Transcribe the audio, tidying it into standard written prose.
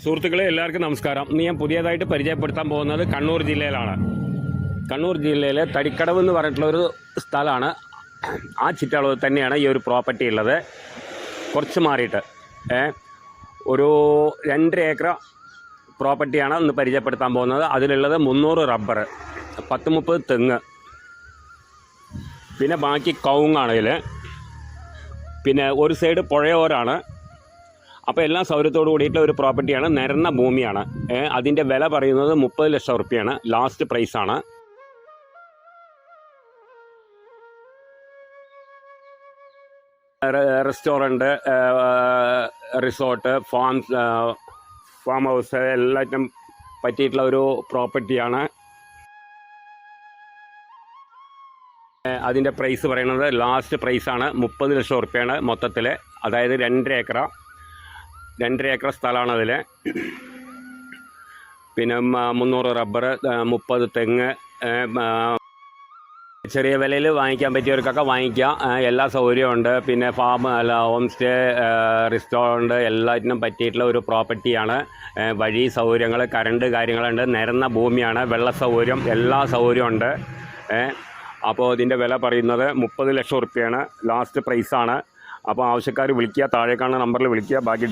സുഹൃത്തുക്കളെ എല്ലാവർക്കും നമസ്കാരം. ഇന്ന് ഞാൻ പുതിയതായിട്ട് പരിചയപ്പെടുത്താൻ പോകുന്നത് കണ്ണൂർ ജില്ലയിലാണ്. കണ്ണൂർ ജില്ലയിലെ തടിക്കടവ് എന്ന് പറഞ്ഞിട്ടുള്ളൊരു സ്ഥലമാണ്. ആ ചുറ്റളവ് തന്നെയാണ് ഈ ഒരു പ്രോപ്പർട്ടി ഉള്ളത്. കുറച്ച് മാറിയിട്ട് ഒരു 2 ഏക്കർ പ്രോപ്പർട്ടിയാണ് ഇന്ന് പരിചയപ്പെടുത്താൻ പോകുന്നത്. അതിലുള്ളത് 300 റബ്ബർ, 10-30 തെങ്ങ്, പിന്നെ ബാക്കി കവുങ്ങാണ് ഇതിൽ. പിന്നെ ഒരു സൈഡ് പുഴയോരാണ്. അപ്പോൾ എല്ലാം സൗകര്യത്തോട് കൂടിയിട്ടുള്ള ഒരു പ്രോപ്പർട്ടിയാണ്. നിരന്ന ഭൂമിയാണ്. അതിൻ്റെ വില പറയുന്നത് 30 ലക്ഷം റുപ്യാണ്. ലാസ്റ്റ് പ്രൈസാണ്. റെസ്റ്റോറൻറ്റ്, റിസോർട്ട്, ഫാം ഹൗസ് എല്ലാറ്റിനും പറ്റിയിട്ടുള്ള ഒരു പ്രോപ്പർട്ടിയാണ്. അതിൻ്റെ പ്രൈസ് പറയുന്നത് ലാസ്റ്റ് പ്രൈസാണ് 30 ലക്ഷം റുപ്യാണ് മൊത്തത്തിൽ. അതായത് 2 ഏക്കർ സ്ഥലമാണ് അതിൽ. പിന്നെ 300 റബ്ബർ, 30 തെങ്ങ്. ചെറിയ വിലയിൽ വാങ്ങിക്കാൻ പറ്റിയവർക്കൊക്കെ വാങ്ങിക്കാം. എല്ലാ സൗകര്യവും ഉണ്ട്. പിന്നെ ഹോം സ്റ്റേ, റെസ്റ്റോറൻറ്റ് എല്ലാറ്റിനും പറ്റിയിട്ടുള്ള ഒരു പ്രോപ്പർട്ടിയാണ്. വഴി സൗകര്യങ്ങൾ, കറണ്ട് കാര്യങ്ങളുണ്ട്. നിരന്ന ഭൂമിയാണ്. വെള്ള സൗകര്യം, എല്ലാ സൗകര്യവും ഉണ്ട്. അപ്പോൾ ഇതിൻ്റെ വില പറയുന്നത് 30 ലക്ഷം റുപ്യാണ്. ലാസ്റ്റ് പ്രൈസാണ്. അപ്പോൾ ആവശ്യക്കാർ വിളിക്കുക, താഴെ കാണുന്ന നമ്പറിൽ വിളിക്കുക. ബാക്കി